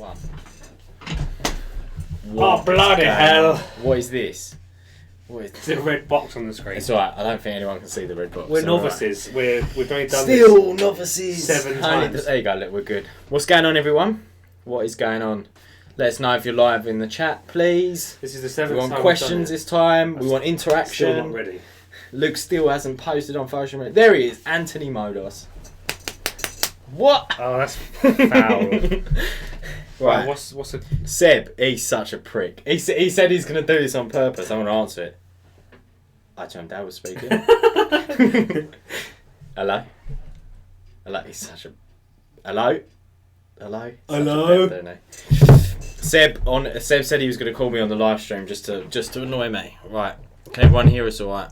1. Oh, bloody hell. What is this? What is It's a red box on the screen. It's alright, I don't think anyone can see the red box. We're novices. Right. We've only done Still this novices. 7 times. There you go, look, we're good. What's going on, everyone? What is going on? Let us know if you're live in the chat, please. This is the 7th time. We want questions this time. We want interaction. Still not ready. Luke still hasn't posted on social media. There he is, Anthony Modos. What? Oh, that's foul. Right. What's a... Seb, he's such a prick. He said he's going to do this on purpose. I'm going to answer it. John Dow was speaking. Hello? Hello? He's such a... Hello? Hello? Hello? Seb said he was going to call me on the live stream just to annoy me. Right. Can everyone hear us all right?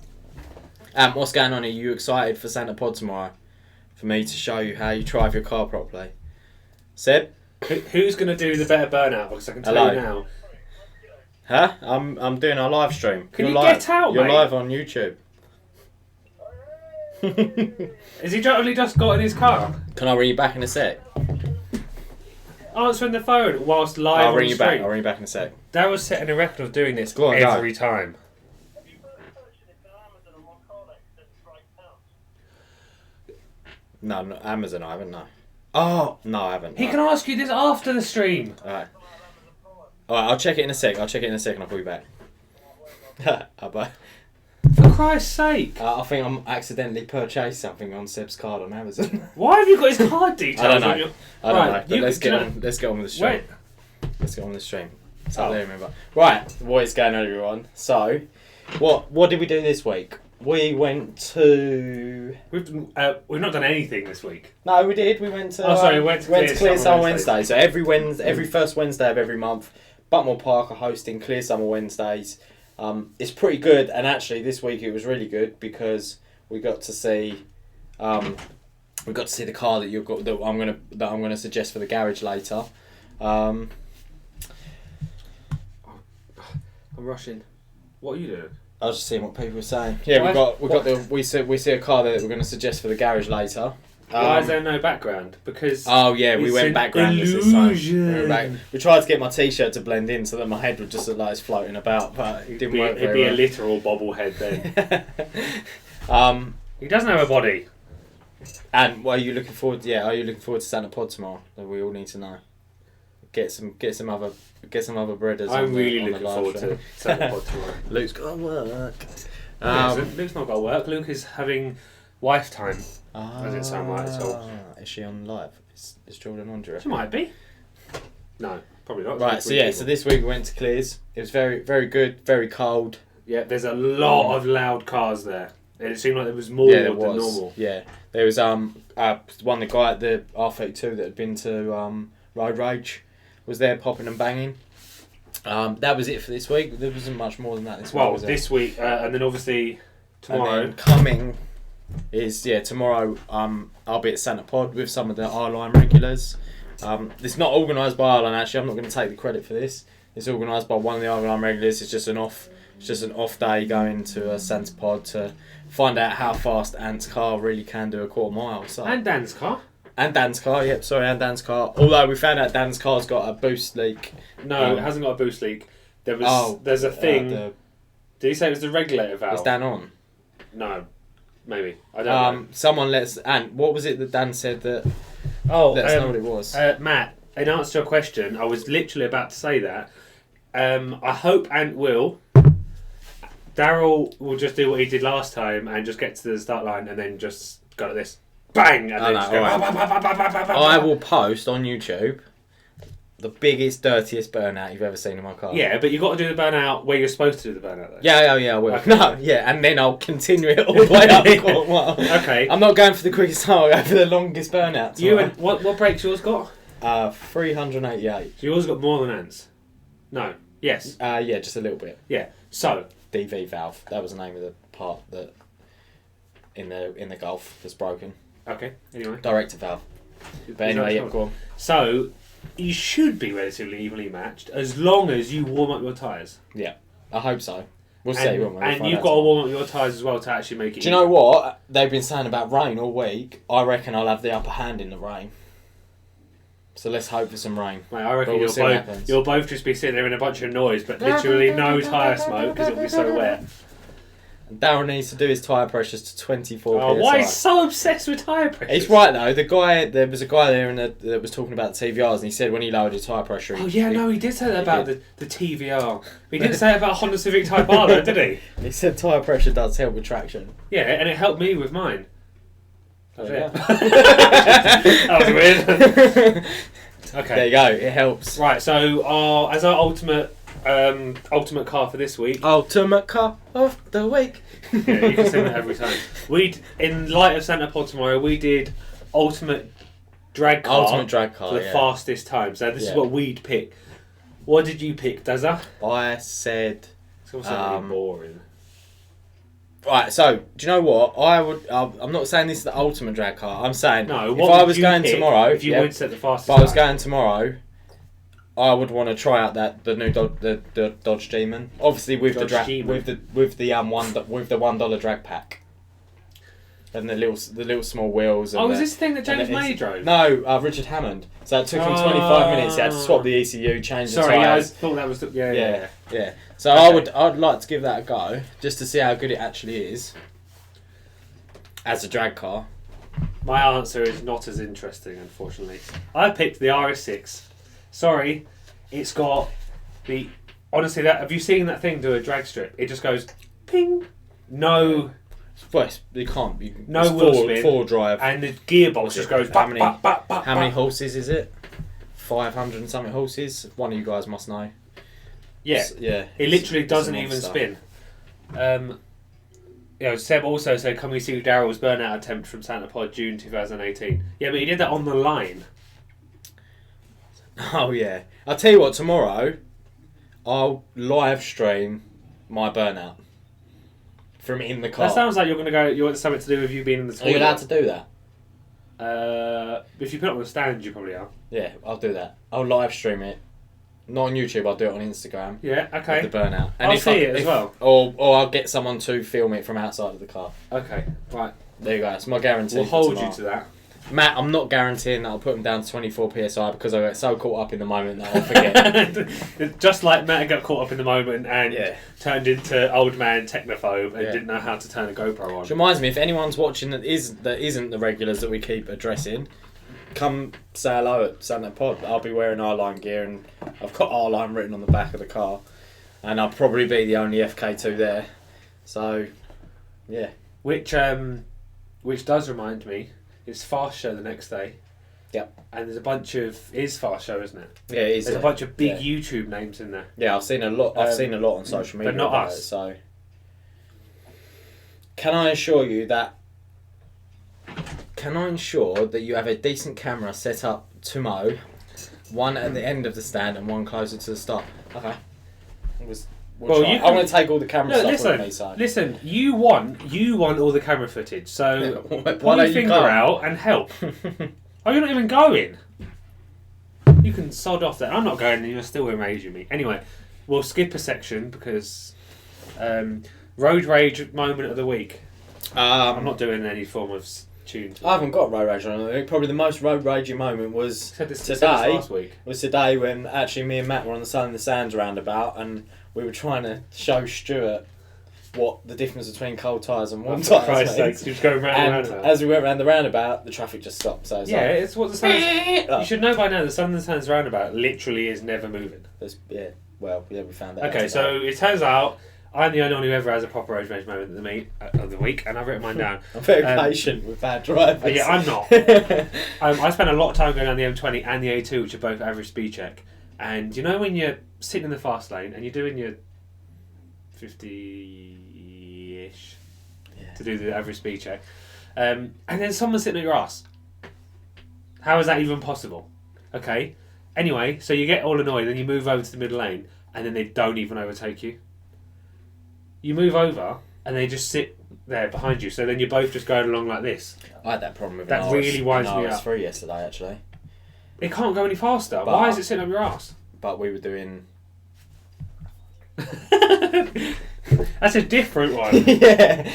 What's going on? Are you excited for Santa Pod tomorrow? For me to show you how you drive your car properly. Seb? Who's going to do the better burnout? Because I can tell you now. Huh? I'm doing a live stream. Can you get out, You're mate? live on YouTube. Has he only just got in his car? Can I ring you back in a sec? Answering the phone whilst live I'll on ring the you back. stream. I'll ring you back in a sec. Daryl's setting a record of doing this Go on, every time. No, not Amazon. I haven't. No. Oh no, I haven't. He can ask you this after the stream. Alright. Alright, I'll check it in a sec. And I'll call you back. Bye. For Christ's sake. I think I'm accidentally purchased something on Seb's card on Amazon. Why have you got his card details I don't know. on your... I don't know. Right, But let's get on with the stream. Wait. Let's get on with the stream. So there, remember. Right, what is going on, everyone? So, what did we do this week? We went to... We've not done anything this week. No, we did. We went to... we went to Clear Summer Wednesday. So every first Wednesday of every month, Buckmore Park are hosting Clear Summer Wednesdays. It's pretty good, and actually this week it was really good because we got to see the car that you've got that I'm gonna suggest for the garage later. I'm rushing. What are you doing? I was just seeing what people were saying. Yeah, we see a car there that we're going to suggest for the garage later. Why is there no background? Because we went background this time. We tried to get my t-shirt to blend in so that my head would just look like it's floating about, but it didn't work very well. It'd be a literal bobblehead then. He doesn't have a body. And what are you looking forward to? Yeah, are you looking forward to Santa Pod tomorrow? That we all need to know. Get some other breaders. I'm really looking forward to Santa Pod tomorrow. Luke's got to work. Luke's not got to work. Luke is having wife time. Doesn't sound right at all. Is she on live? Is Jordan on, do you reckon? She might be. No, probably not. Right, so this week we went to Clears. It was very, very good, very cold. Yeah, there's a lot of loud cars there. It seemed like there was more than normal. Yeah, there was the guy at the R32 that had been to Road Rage was there popping and banging. That was it for this week. There wasn't much more than that this week. Well, this week, and then obviously tomorrow. And then coming is tomorrow. I'll be at Santa Pod with some of the Rline regulars. It's not organised by Rline actually. I'm not going to take the credit for this. It's organised by one of the Rline regulars. It's just an off day going to Santa Pod to find out how fast Ant's car really can do a quarter mile. So. And Dan's car. And Dan's car, yep, sorry, and Dan's car. Although we found out Dan's car's got a boost leak. No, it hasn't got a boost leak. There's a thing. Did he say it was the regulator valve? Was Dan on? No, maybe. I don't know. Someone and what was it that Dan said that? Let us know what it was. Matt, in answer to your question, I was literally about to say that. I hope Ant will. Daryl will just do what he did last time and just get to the start line and then just go like this. Bang! And then just go... I will post on YouTube the biggest, dirtiest burnout you've ever seen in my car. Yeah, but you've got to do the burnout where you're supposed to do the burnout, though. Yeah, I will. Okay. No, yeah, and then I'll continue it all the way up. Okay. I'm not going for the quickest time, I'll go for the longest burnout tomorrow. What brakes yours got? 388. So yours got more than Ant's? No. Yes. Yeah, just a little bit. Yeah. So... DV valve. That was the name of the part that in the Gulf that's broken. Okay, anyway. Director valve. But anyway, yeah, go on. So, you should be relatively evenly matched as long as you warm up your tyres. Yeah, I hope so. We'll see. Won't we? And you've got to warm up your tyres as well to actually make it. Do you know what? They've been saying about rain all week. I reckon I'll have the upper hand in the rain. So let's hope for some rain. Mate, I reckon But we'll see what happens. you'll both just be sitting there in a bunch of noise, but literally no tyre smoke because it'll be so wet. Darryl needs to do his tyre pressures to 24 Oh, psi. why he's so obsessed with tyre pressure? He's right though. There was a guy there that was talking about the TVRs, and he said when he lowered his tyre pressure. Oh yeah, no, he did say that about the TVR. He didn't say it about Honda Civic Type R though, did he? He said tyre pressure does help with traction. Yeah, and it helped me with mine. That was Yeah. it. That was weird. Okay. There you go. It helps. Right, so as our ultimate car for this week. Ultimate car of the week. Yeah, you can sing that every time. In light of Santa Pod tomorrow, we did ultimate drag car. Ultimate drag car. For the fastest time. So this is what we'd pick. What did you pick, Dazza? I said. It's also really boring. Right, so do you know what? I'm not saying this is the ultimate drag car. I'm saying No. if I was going tomorrow, if you would set the fastest. If I was going tomorrow, I would want to try out the new the Dodge Demon. Obviously with Dodge the Demon. with the $1 drag pack. And the little small wheels. And was this the thing that James May drove? No, Richard Hammond. So it took him 25 minutes. He had to swap the ECU, change the tyres. I thought that was Yeah. So I'd like to give that a go, just to see how good it actually is as a drag car. My answer is not as interesting, unfortunately. I picked the RS6. Sorry, it's got the... Honestly, have you seen that thing do a drag strip? It just goes ping. No... Well, you can't. No wheel spin. Four drive. And the gearbox just goes... How many horses is it? 500 and something horses? One of you guys must know. Yeah. It literally doesn't even spin. Seb also said, can we see Daryl's burnout attempt from Santa Pod June 2018? Yeah, but he did that on the line. Oh, yeah. I'll tell you what, tomorrow, I'll live stream my burnout. From in the car. That sounds like you're going to go... You want something to do with you being in the toilet. Are you allowed to do that? If you put it on the stand, you probably are. Yeah, I'll do that. I'll live stream it. Not on YouTube, I'll do it on Instagram. Yeah, okay. The burnout. And I'll see it as well. Or I'll get someone to film it from outside of the car. Okay, right. There you go, it's my guarantee. We'll hold you to that. Matt, I'm not guaranteeing that I'll put them down to 24 PSI because I get so caught up in the moment that I'll forget. Just like Matt got caught up in the moment and turned into old man technophobe and didn't know how to turn a GoPro on. Which reminds me, if anyone's watching that isn't the regulars that we keep addressing, come say hello at Santa Pod. I'll be wearing R-Line gear and I've got R-Line written on the back of the car. And I'll probably be the only FK2 there. So, yeah. Which does remind me, it's Fast Show the next day. Yep. And there's a bunch of... It is Fast Show, isn't it? Yeah, it is. There's a bunch of big YouTube names in there. Yeah, I've seen a lot. I've seen a lot on social media. But not us. So, can I ensure that you have a decent camera set up to mow, one at the end of the stand and one closer to the start? Okay. I want to take all the camera stuff with me. So. Listen, you want all the camera footage. So pull your finger out and help. Oh, you're not even going. You can sod off that. I'm not going, and you're still enraging me. Anyway, we'll skip a section because road rage moment of the week. I'm not doing any form of tune. I haven't got road rage on it. Probably the most road ragey moment was last week. Was today when actually me and Matt were on the Sun in the Sands roundabout and we were trying to show Stuart what the difference between cold tyres and warm tyres. Christ's sakes, you just go round the roundabout. As we went round the roundabout, the traffic just stopped. So it's what the Sands... You should know by now the Sun in the Sands roundabout literally is never moving. We found that out. Okay, so it turns out I'm the only one who ever has a proper road rage moment of the week, and I've written mine down. I'm very patient with bad drivers. Yeah, I'm not. I spent a lot of time going down the M20 and the A2, which are both average speed check. And you know when you're sitting in the fast lane and you're doing your 50-ish to do the average speed check, and then someone's sitting at your ass. How is that even possible? Okay. Anyway, so you get all annoyed, then you move over to the middle lane, and then they don't even overtake you. You move over, and they just sit there behind you. So then you're both just going along like this. I had that problem with that really winds me up. RS3 yesterday, actually. It can't go any faster. Why is it sitting up your ass? But we were doing... That's a different one. Yeah.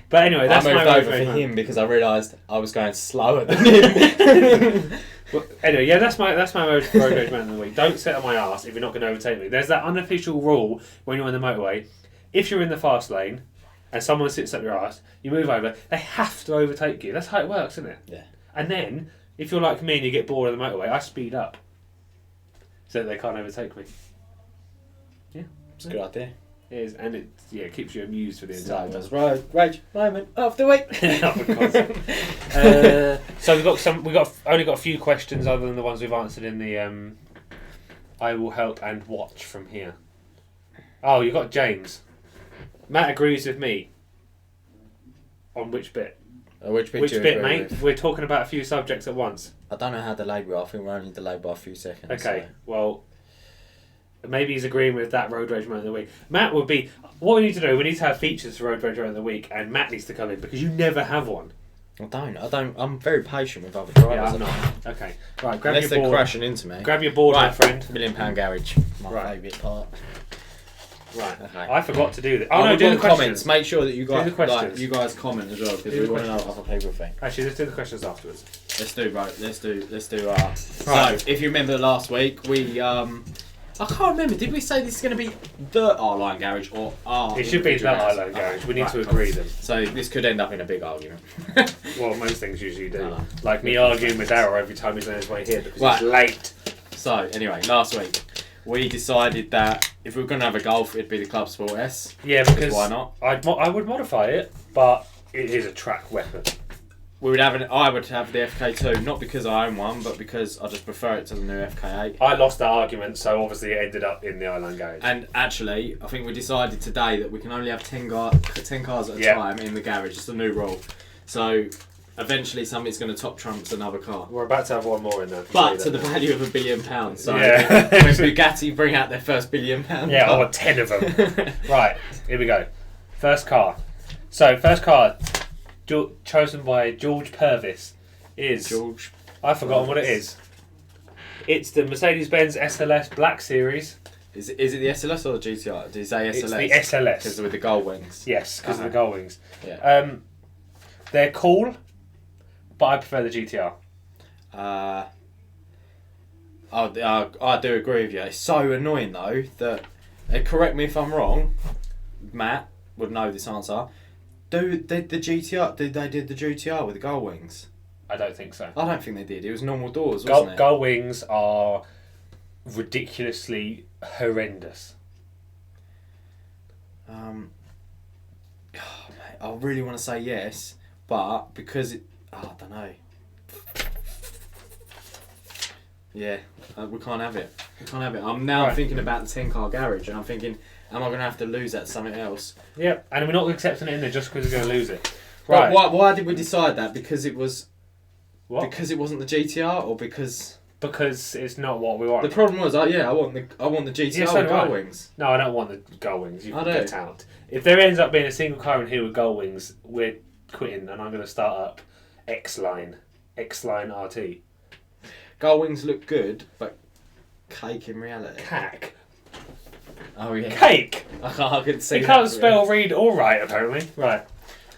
But anyway, that's I moved over for him because I realised I was going slower than him. Well, anyway, yeah, that's my road rage moment of the week. Don't sit on my ass if you're not going to overtake me. There's that unofficial rule when you're on the motorway. If you're in the fast lane and someone sits up your ass, you move over. They have to overtake you. That's how it works, isn't it? Yeah. And then if you're like me and you get bored of the motorway, I speed up so that they can't overtake me. Yeah, It's a good idea. it is, and it keeps you amused for the entire time. Road rage moment of the week. Oh, for God's sake. So only got a few questions other than the ones we've answered in the I will help and watch from here. Oh, you got James. Matt agrees with me. On which bit? Which bit, Mate? We're talking about a few subjects at once. I don't know how delayed we are. I think we're only delayed by a few seconds. Okay, So. well, maybe he's agreeing with that road rage moment of the week. Matt would be. What we need to do, we need to have features for road rage moment of the week, and Matt needs to come in because you never have one. I don't. I'm very patient with other drivers. Yeah, I'm not. Okay, right. Grab Unless your they're board. crashing into me. Grab your board, my Right. friend. £1 million garage. My Right. favourite part. Right. Okay. I forgot to do this. Oh, Oh no, we've do got the comments. questions. Make sure that you Do guys the questions. you guys comment as well because Do we the want to know what questions. other people think. Actually, let's do the questions afterwards. Let's do right. Let's do. Right. So, if you remember last week, we I can't remember. Did we say this is going to be the Rline garage or our? It should be the individual Rline garage. We need Right, to cool. agree them. So this could end up in a big argument. Well, most things usually do. No. Like me arguing with Darryl every time he's on his way here because Right. he's late. So anyway, last week we decided that if we were going to have a Golf, it'd be the Club Sport S. Yeah, because Why not? I would modify it, but it is a track weapon. I would have the FK2, not because I own one, but because I just prefer it to the new FK8. I lost that argument, so obviously it ended up in the Island garage. And actually, I think we decided today that we can only have 10 cars at a time in the garage. It's a new rule. So eventually something's going to top trumps another car. We're about to have one more in there. But to the value of £1 billion. So Yeah. when Bugatti bring out their first £1 billion Yeah, car. or 10 of them. Right, here we go. First car. So, first car chosen by George Purvis is... George. I've forgotten what it is. It's the Mercedes-Benz SLS Black Series. Is it the SLS or the GTR? Did you say SLS? It's the SLS. Because with the gold wings. Yes, because of the gull wings. Yeah. They're cool, but I prefer the GTR. I do agree with you. It's so annoying though that, correct me if I'm wrong, Matt would know this answer. Did they did the GTR with the gull wings? I don't think so. I don't think they did. It was normal doors, wasn't it? Gull wings are ridiculously horrendous. Mate, I really want to say yes, but because I don't know. Yeah, we can't have it. We can't have it. I'm now thinking about the 10-car garage, and I'm thinking, am I going to have to lose that to something else? Yep, and we're not accepting it in there just because we're going to lose it. Right. Right. Why did we decide that? Because it was. What? Because it wasn't the GTR, or because. Because it's not what we want. The problem was, I want the GTR Yeah, so with do I. gull wings. No, I don't want the gull wings. You I can do. get out. If there ends up being a single car in here with gull wings, we're quitting, and I'm going to start up X-Line RT. Gull wings look good, but cake in reality. Cack. Oh yeah. Cake. I could see. You can't spell, read, or write apparently. Right.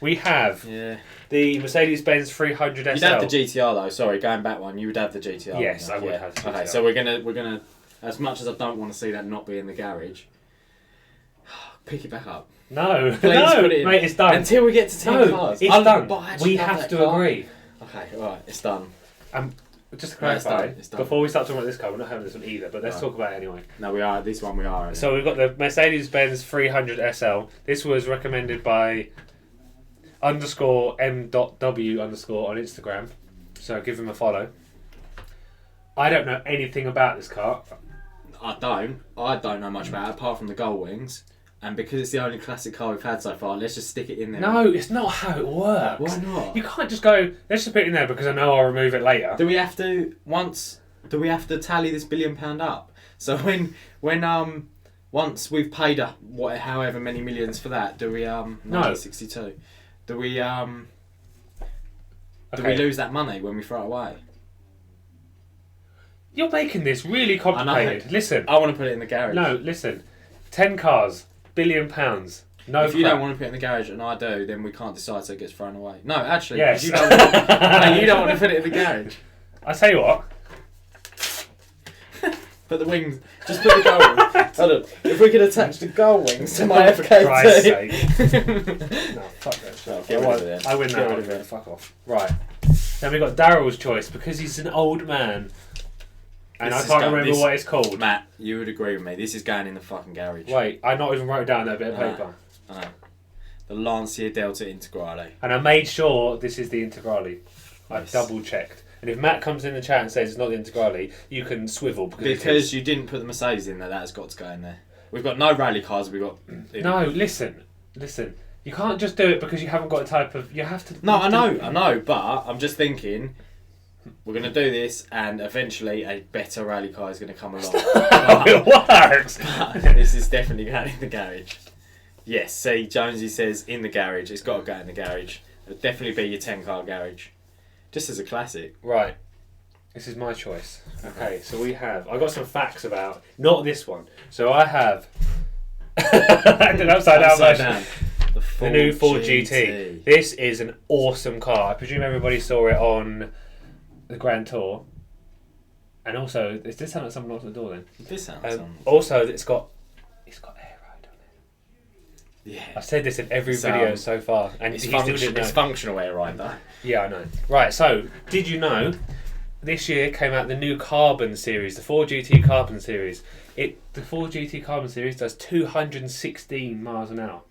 We have Yeah. the Mercedes-Benz 300 SL. You'd have the GTR though. Sorry, going back one. You would have the GTR. Yes, wouldn't you? I would have the Okay, GTR. so we're gonna. As much as I don't want to see that not be in the garage, pick it back up. No, Please no, put it in. mate, it's done. Until we get to 10 No, cars. it's I done. actually We love have that to car. agree. Okay, alright, it's done. Just to No, it's clarify, done, it's done. before we start talking about this car, we're not having this one either, but let's Right. talk about it anyway. No, we are. This one we are. So we've got the Mercedes-Benz 300 SL. This was recommended by _m.w_ on Instagram. So give him a follow. I don't know anything about this car. I don't know much about it apart from the gull wings. And because it's the only classic car we've had so far, let's just stick it in there. No, it's not how it works. Why not? You can't just go, let's just put it in there because I know I'll remove it later. Do we have to tally this £1 billion up? So once we've paid however many millions for that, do we 1962? Do we lose that money when we throw it away? You're making this really complicated. Listen. I want to put it in the garage. No, listen. 10 cars, £1 billion. No, if you don't want to put it in the garage and I do, then we can't decide, so it gets thrown away. No, actually, Yes. you don't want to put it in the garage. I tell you what, Put the wings. Just put the gull wings. Hold on. If we could attach the gull wings to my For Christ's sake. FKT. No, fuck that shit. Get rid of it. I win Get that rid of one. it. Fuck off. Right. Then we got Daryl's choice because he's an old man. And This I is can't go- remember this- what it's called. Matt, you would agree with me. This is going in the fucking garage. Wait, I not even wrote down that bit of Nah. paper. I know. The Lancia Delta Integrale. And I made sure this is the Integrale. I've Yes. double checked. And if Matt comes in the chat and says it's not the Integrale, you can swivel because it Because is. you didn't put the Mercedes in there, that has got to go in there. We've got no rally cars, we've got... No, listen. You can't just do it because you haven't got a type of. You have to. No, I know, but I'm just thinking... We're going to do this, and eventually a better rally car is going to come along. It works! But this is definitely going in the garage. Yes, see, Jonesy says in the garage. It's got to go in the garage. It'll definitely be your 10-car garage. Just as a classic. Right. This is my choice. Okay, so we have. I got some facts about. Not this one. So I have. An upside down version. The new Ford GT. This is an awesome car. I presume everybody saw it on the Grand Tour. And also, does this sound like someone knocked on the door then? This sounds Also, it's got air ride on it. Yeah. I've said this in every So, video so far, and It's, he still didn't know. it's functional air ride though. Yeah, I know. Right, so, did you know, this year came out the new Carbon series, the 4GT Carbon series. The 4GT Carbon series does 216 miles an hour.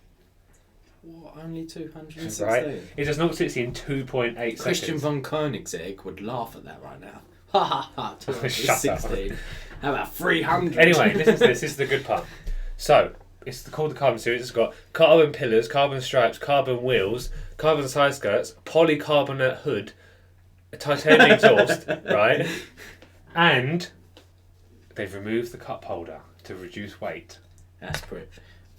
What, only 216? Right? It does 0 to 60 in 2.8 seconds. Christian von Koenigsegg would laugh at that right now. Ha ha ha, Shut up. 216. How about 300? Anyway, listen to this. This is the good part. So, it's called the Carbon series. It's got carbon pillars, carbon stripes, carbon wheels, carbon side skirts, polycarbonate hood, a titanium exhaust, right? And they've removed the cup holder to reduce weight. That's pretty.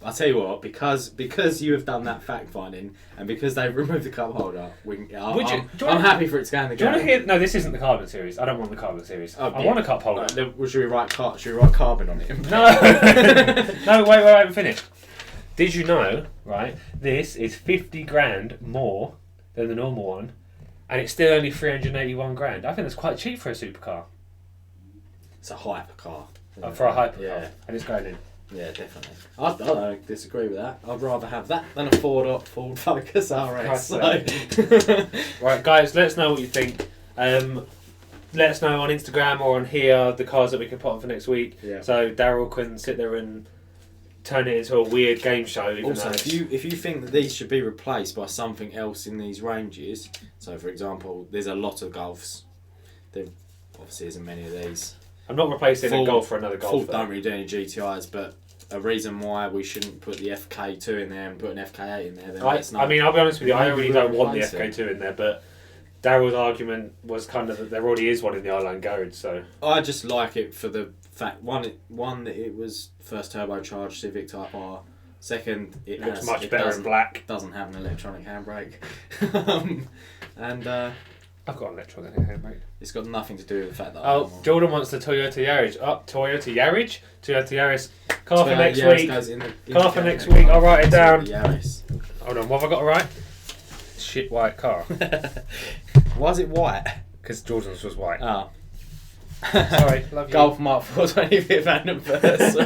I'll tell you what, because you have done that fact finding, and because they've removed the cup holder, I'm happy for it to go in the Do you want garage. to hear? No, this isn't the Carbon series. I don't want the Carbon series. Oh, I yeah. want a cup holder. Should we write carbon on it? No, no, wait, I haven't finished. Did you know? Right, this is 50 grand more than the normal one, and it's still only 381 grand. I think that's quite cheap for a supercar. It's a hyper car. For a hypercar, Yeah. and it's going in. Yeah, definitely. I don't disagree with that. I'd rather have that than a Ford Focus RS. So. Right, guys, let us know what you think. Let us know on Instagram or on here the cars that we can put on for next week. Yeah. So Daryl can sit there and turn it into a weird game show. Even Also, though if you think that these should be replaced by something else in these ranges, so for example, there's a lot of Golfs. There obviously isn't many of these. I'm not replacing a Golf for another Golf. Ford don't really do any GTIs, but a reason why we shouldn't put the FK2 in there and put an FK8 in there. Then I mean, I'll be honest with you, I Maybe really we'll don't want the replace FK2 in there, but Daryl's argument was kind of that there already is one in the Rline garage, so... I just like it for the fact, one that it was first turbocharged Civic Type R. Second, it looks much better in black. Doesn't have an electronic handbrake. And I've got an electronic handbrake. it's got nothing to do with the fact that Jordan wants the Toyota Yaris. Toyota Yaris? Toyota Yaris. Car for next Yaris week. goes in the Car for garage. next week, I'll write it down. Yaris. Hold on, what have I got to write? Shit white car. Why is it white? Because Jordan's was white. Oh. Sorry, love you. Golf Mark 4 25th anniversary.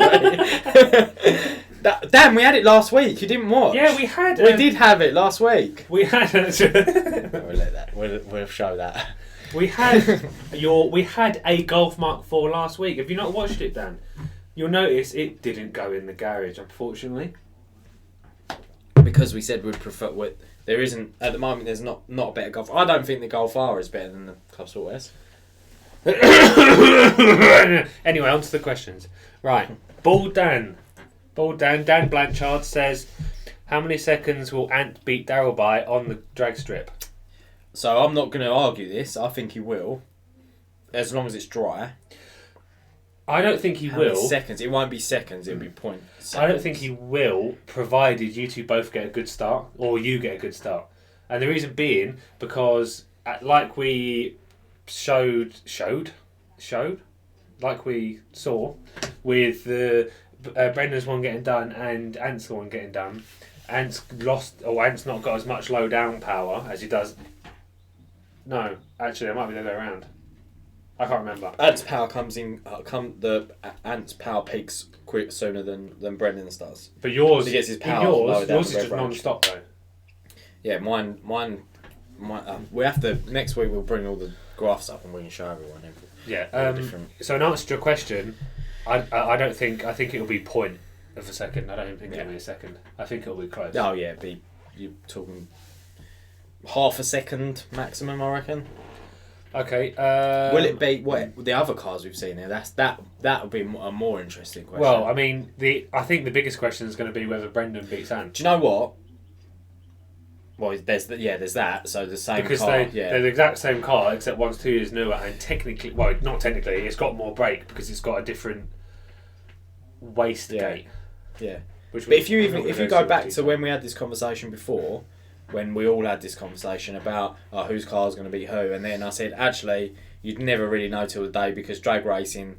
Damn, we had it last week. You didn't watch. Yeah, we had. We did have it last week. We had. We'll let that. We'll show that. We had we had a Golf Mark 4 last week. Have you not watched it, Dan? You'll notice it didn't go in the garage, unfortunately. Because we said we'd prefer. There isn't at the moment. There's not a better Golf. I don't think the Golf R is better than the Club Sport S. Anyway, on to the questions. Right, Bald Dan Blanchard says, how many seconds will Ant beat Daryl by on the drag strip? So I'm not going to argue this. I think he will, as long as it's dry. I don't think he How will. many seconds? It won't be seconds. It'll be point. I don't think he will, provided you two both get a good start, or you get a good start. And the reason being, because like we showed, like we saw, with the Brendan's one getting done and Ant's one getting done, Ant's not got as much low down power as he does. No, actually, it might be the other way around. I can't remember. Ant's power comes in. Ant's power peaks quick sooner than Brendan's does. But yours, He gets his in power yours, lower down yours is the just rev range. non-stop though. Yeah, mine. We have to next week. We'll bring all the graphs up and we can show everyone. Yeah. Different. So in answer to your question, I don't think. I think it'll be point of a second. I don't even think it'll be a second. I think it'll be close. Oh yeah, you're talking half a second maximum, I reckon. Okay. Will it be the other cars we've seen here? That would be a more interesting question. Well, I mean, I think the biggest question is going to be whether Brendan beats Ant. Do you know what? Well, there's that. So the same because car. they're the exact same car, except one's 2 years newer, and technically, well, not technically, it's got more brake because it's got a different waist gate. Yeah. But if you go back to when we had this conversation before, when we all had this conversation about whose car's going to beat who, and then I said actually you'd never really know till the day because drag racing,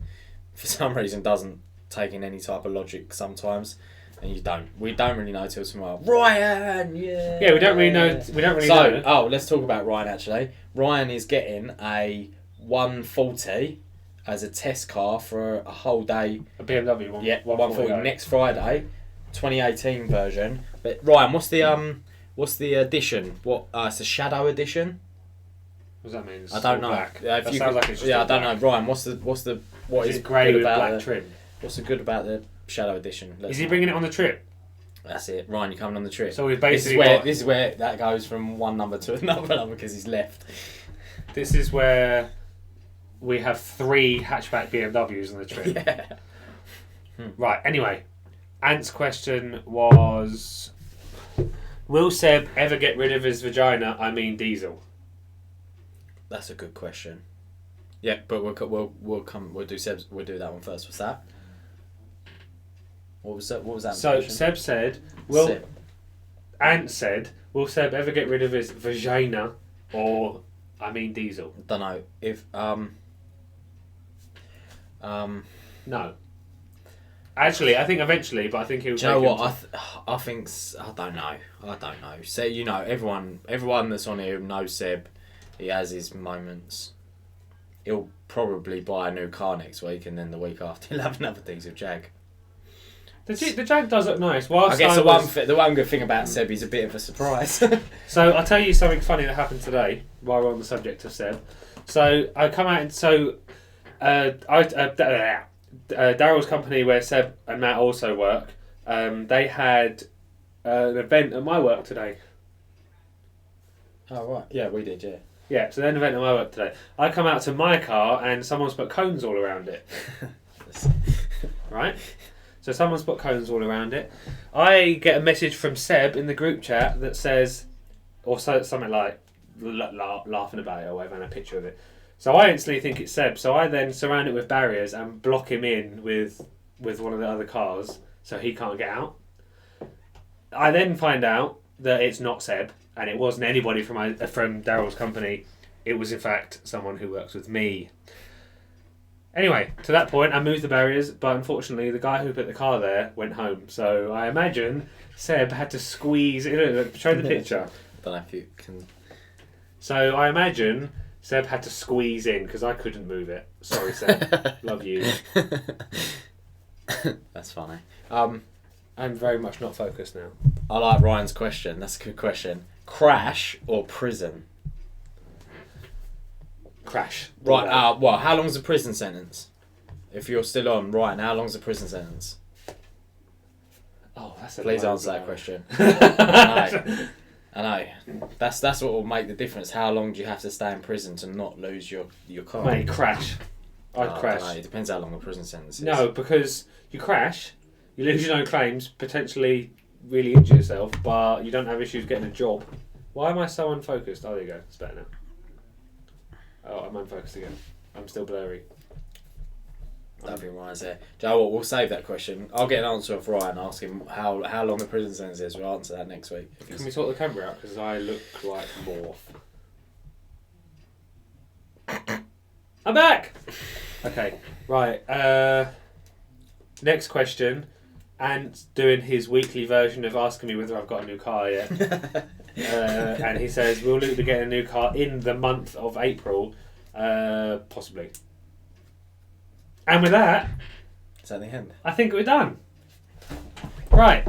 for some reason, doesn't take in any type of logic sometimes. And we don't really know till tomorrow. Ryan, yeah. Yeah, we don't really know. So, let's talk about Ryan actually. Ryan is getting a 140 as a test car for a whole day. A BMW 140 next Friday, 2018 version. But Ryan, what's the edition? It's a Shadow edition. What does that mean? I don't know. Black. That sounds like it's just I don't know. Ryan, what is grey good with about black trim? What's the good about the Shadow edition? Is he bringing it on the trip? That's it. Ryan, you're coming on the trip. So we've basically this is where that goes from one number to another number because he's left. This is where we have 3 hatchback BMWs on the trip. Yeah. Right. Anyway, Ant's question was: will Seb ever get rid of his vagina? I mean, diesel. That's a good question. Yeah, but we'll do Seb's. We'll do that one first. What's that? What was that? So Seb said, Ant said, will Seb ever get rid of his vagina, or I mean diesel? Don't know if No. Actually, I think eventually, but I think he'll. Do you know what? I think I don't know. So everyone that's on here knows Seb. He has his moments. He'll probably buy a new car next week, and then the week after he'll have another diesel Jag. The Jag does look nice. I guess the one good thing about Seb, he's a bit of a surprise. So I'll tell you something funny that happened today while we're on the subject of Seb. So I come out and Daryl's company where Seb and Matt also work, they had an event at my work today. Oh right, yeah, we did, yeah. Yeah, so they had an event at my work today. I come out to my car and someone's put cones all around it. Right? So someone's put cones all around it. I get a message from Seb in the group chat that says, or something like laughing about it or whatever, and a picture of it. So I instantly think it's Seb. So I then surround it with barriers and block him in with one of the other cars so he can't get out. I then find out that it's not Seb and it wasn't anybody from Daryl's company. It was in fact someone who works with me. Anyway, to that point, I moved the barriers, but unfortunately, the guy who put the car there went home. So I imagine Seb had to squeeze. Show the picture. I don't know if you can. So I imagine Seb had to squeeze in because I couldn't move it. Sorry, Seb. Love you. That's funny. I'm very much not focused now. I like Ryan's question. That's a good question. Crash or prison? Crash. Right. How long's the prison sentence? If you're still on, Ryan, how long's the prison sentence? Oh, that's a Please answer that question. I know. That's what will make the difference. How long do you have to stay in prison to not lose your car? Mate, crash. I'd crash. I don't know. It depends how long the prison sentence is. No, because you crash, you lose your own claims, potentially really injure yourself, but you don't have issues getting a job. Why am I so unfocused? Oh, there you go. It's better now. Oh, I'm unfocused again. I'm still blurry. That'd be Ryan's there. Do you know what? We'll save that question. I'll get an answer off Ryan. Ask him how long the prison sentence is. We'll answer that next week. Can we sort the camera out? Because I look like Morph. I'm back! Okay, right. Next question. Ant's doing his weekly version of asking me whether I've got a new car yet. And he says, will Luke be getting a new car in the month of April? Possibly. And with that, Is that the end? I think we're done. Right.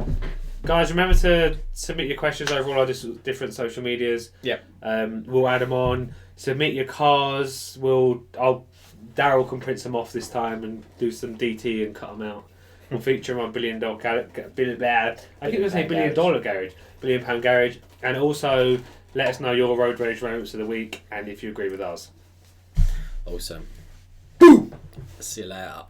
Guys, remember to submit your questions over all our different social medias. Yep. We'll add them on. Submit your cars. Daryl can print some off this time and do some DT and cut them out. We'll feature them on $1 billion pound garage, and also let us know your road rage moments of the week and if you agree with us. Awesome. Boom. See you later.